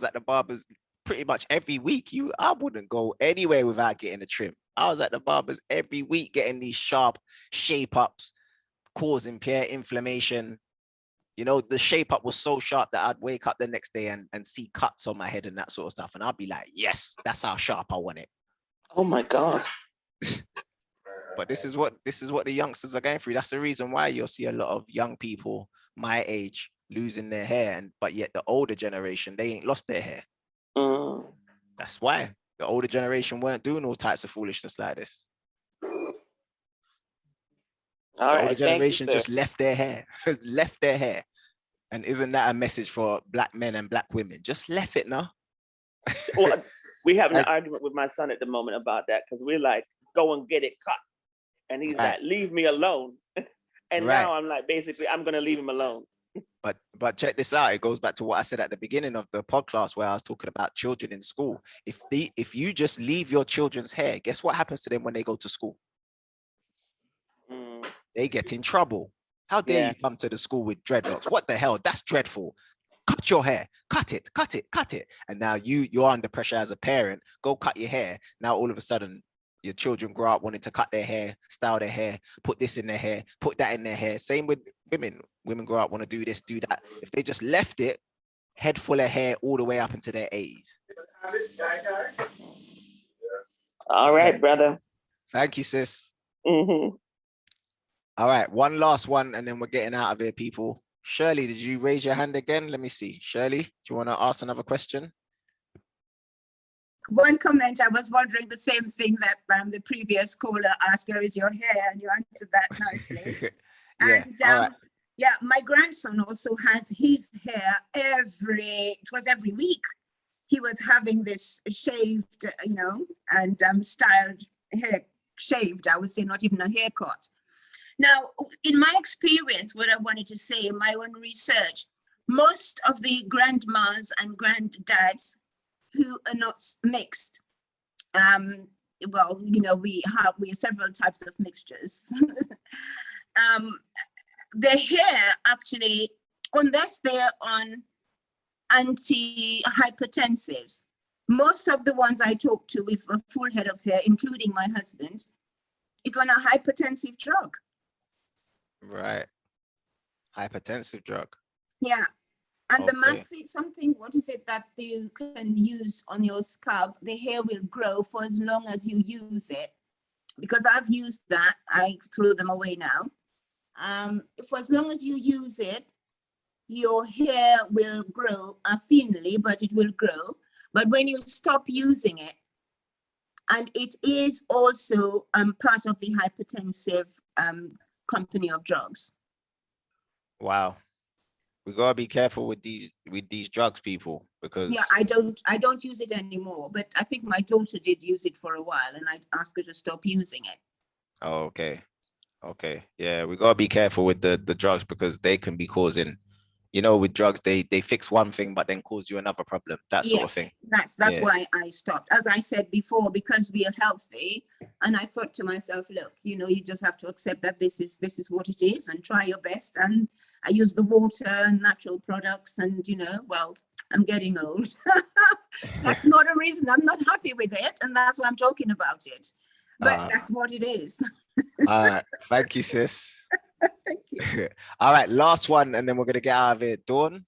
at the barber's pretty much every week. I wouldn't go anywhere without getting a trim. I was at the barber's every week getting these sharp shape ups, causing hair inflammation. The shape up was so sharp that I'd wake up the next day and see cuts on my head and that sort of stuff. And I'd be like, yes, that's how sharp I want it. Oh my God. But this is what the youngsters are going through. That's the reason why you'll see a lot of young people my age losing their hair, but yet the older generation, they ain't lost their hair. That's why the older generation weren't doing all types of foolishness like this. The older generation just left their hair, And isn't that a message for black men and black women? Just left it now. Well, we have an argument with my son at the moment about that, because we're like, go and get it cut. And he's like, leave me alone. And now I'm like, basically, I'm going to leave him alone. But check this out. It goes back to what I said at the beginning of the podcast, where I was talking about children in school. If you just leave your children's hair, guess what happens to them when they go to school? They get in trouble. How dare you come to the school with dreadlocks? What the hell? That's dreadful. Cut your hair. Cut it. And now you're under pressure as a parent. Go cut your hair. Now all of a sudden, your children grow up wanting to cut their hair, style their hair, put this in their hair, put that in their hair. Same with women. Women grow up, want to do this, do that. If they just left it, head full of hair all the way up into their 80s. All right, brother. Thank you, sis. All right, one last one, and then we're getting out of here, people. Shirley, did you raise your hand again? Let me see. Shirley, do you want to ask another question? One comment, I was wondering the same thing that the previous caller asked, where is your hair? And you answered that nicely. My grandson also has his hair every week. He was having this shaved, and styled hair, shaved, I would say, not even a haircut. Now, in my experience, what I wanted to say in my own research, most of the grandmas and granddads who are not mixed, we have several types of mixtures. the hair actually, unless they're on antihypertensives, most of the ones I talk to with a full head of hair, including my husband, is on a hypertensive drug. Right. Hypertensive drug. Yeah. And the Okay. maxi something, what is it that you can use on your scalp? The hair will grow for as long as you use it. Because I've used that, I threw them away now. For as long as you use it, your hair will grow thinly, but it will grow. But when you stop using it, and it is also part of the hypertensive company of drugs. Wow. We gotta be careful with these drugs, people, because Yeah, I don't use it anymore, but I think my daughter did use it for a while, and I asked her to stop using it. Oh, okay. Okay. Yeah, we gotta be careful with the drugs because they can be causing, with drugs, they fix one thing but then cause you another problem, that sort of thing. That's Yeah. why I stopped. As I said before, because we are healthy, and I thought to myself, look, you just have to accept that this is what it is and try your best. And I use the water and natural products, and well, I'm getting old. That's not a reason I'm not happy with it, and that's why I'm talking about it. But that's what it is. All right. Thank you, sis. Thank you. All right, last one, and then we're gonna get out of here. Dawn.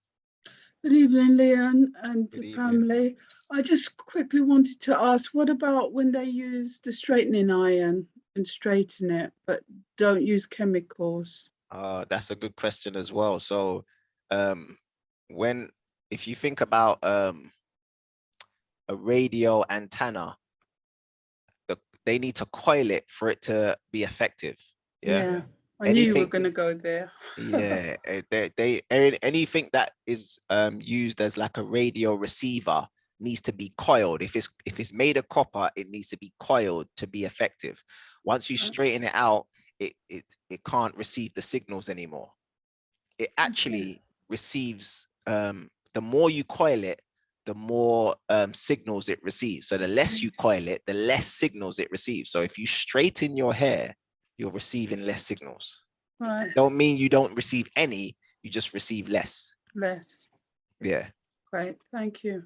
Good evening, Leon and the family. I just quickly wanted to ask, what about when they use the straightening iron and straighten it, but don't use chemicals? That's a good question as well. So, if you think about a radio antenna, they need to coil it for it to be effective. Yeah. I knew you were going to go there. Yeah, they anything that is used as like a radio receiver needs to be coiled. If it's made of copper, it needs to be coiled to be effective. Once you straighten it out, it can't receive the signals anymore. It actually receives the more you coil it, the more signals it receives. So the less you coil it, the less signals it receives. So if you straighten your hair, you're receiving less signals. Right. Don't mean you don't receive any, you just receive less. Less. Yeah. Great. Thank you.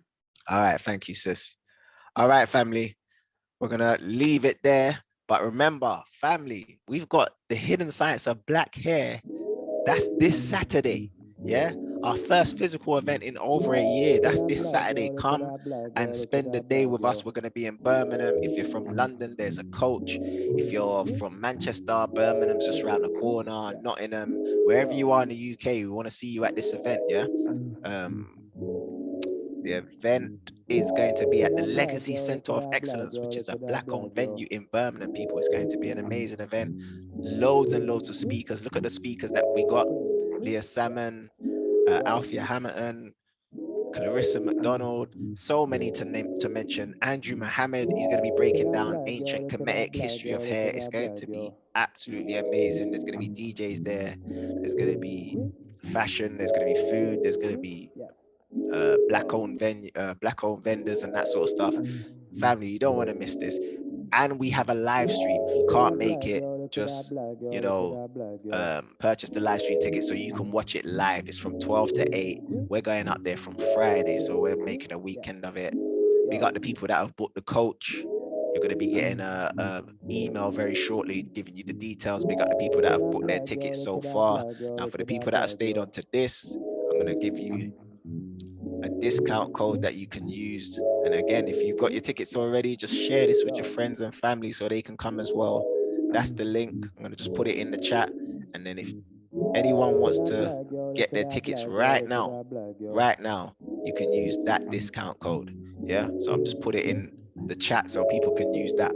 All right. Thank you, sis. All right, family. We're going to leave it there. But remember, family, we've got the hidden science of black hair. That's this Saturday. Yeah. Our first physical event in over a year. That's this Saturday. Come and spend the day with us. We're going to be in Birmingham. If you're from London, there's a coach. If you're from Manchester, Birmingham's just around the corner. Nottingham, wherever you are in the UK, we want to see you at this event. Yeah. The event is going to be at the Legacy Center of Excellence, which is a black-owned venue in Birmingham. People, it's going to be an amazing event. Loads and loads of speakers. Look at the speakers that we got: Leah Salmon, Althea Hamilton, Clarissa McDonald, so many to mention. Andrew Mohammed, he's going to be breaking down ancient Kemetic history of hair. It's going to be absolutely amazing. There's going to be DJs there. There's going to be fashion. There's going to be food. There's going to be black-owned vendors and that sort of stuff. Family, you don't want to miss this. And we have a live stream. If you can't make it, just purchase the live stream ticket so you can watch it live. It's from 12 to 8. We're going up there from Friday, so we're making a weekend of it. We got the people that have booked the coach. You're going to be getting a email very shortly giving you the details. We got the people that have booked their tickets so far. Now, for the people that have stayed on to this, I'm going to give you a discount code that you can use. And again, if you've got your tickets already, just share this with your friends and family so they can come as well. That's the link. I'm going to just put it in the chat. And then if anyone wants to get their tickets right now, you can use that discount code. Yeah. So I'm just put it in the chat so people can use that.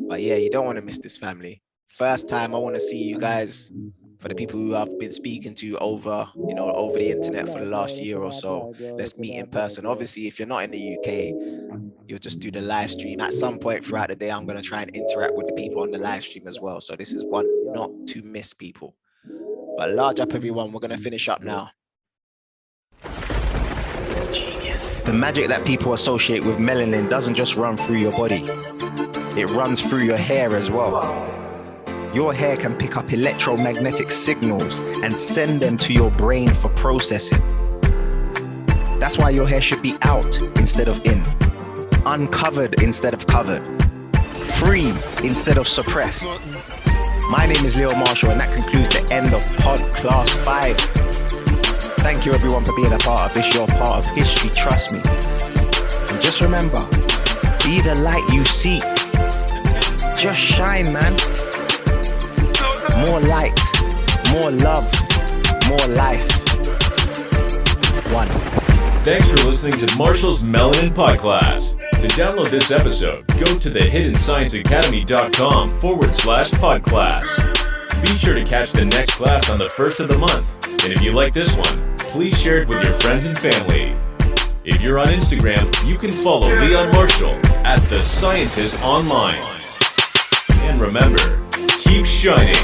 But yeah, you don't want to miss this, family. First time I want to see you guys. For the people who I've been speaking to over the internet for the last year or so, let's meet in person. Obviously, if you're not in the UK, you'll just do the live stream. At some point throughout the day, I'm going to try and interact with the people on the live stream as well. So this is one not to miss, people. But large up, everyone. We're going to finish up now. Genius. The magic that people associate with melanin doesn't just run through your body. It runs through your hair as well. Your hair can pick up electromagnetic signals and send them to your brain for processing. That's why your hair should be out instead of in, uncovered instead of covered, free instead of suppressed. My name is Leo Marshall, and that concludes the end of PodClass 5. Thank you everyone for being a part of this. You're part of history, trust me. And just remember, be the light you seek. Just shine, man. More light, more love, more life. One. Thanks for listening to Marshall's Melanin Podclass. To download this episode, go to thehiddenscienceacademy.com/podclass. Be sure to catch the next class on the 1st of the month. And if you like this one, please share it with your friends and family. If you're on Instagram, you can follow Leon Marshall at The Scientist Online. And remember, keep shining.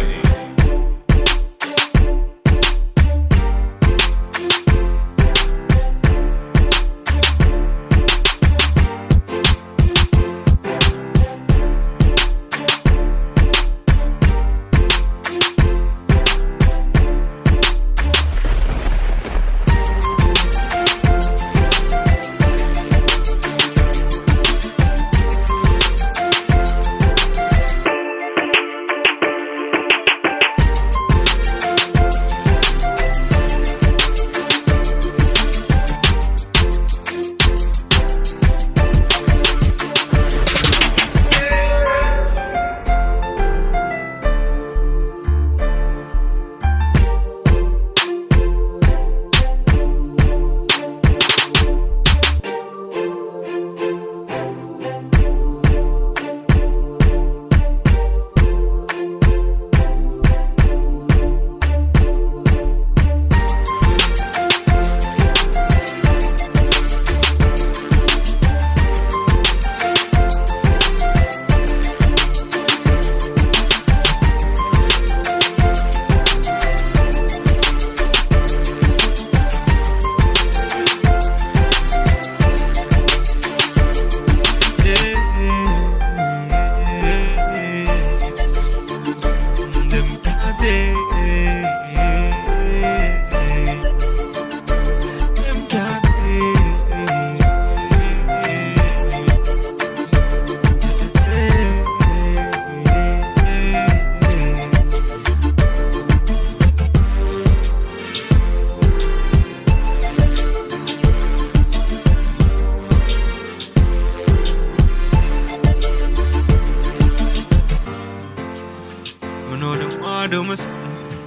Do my something,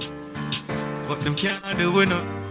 but them can't do enough.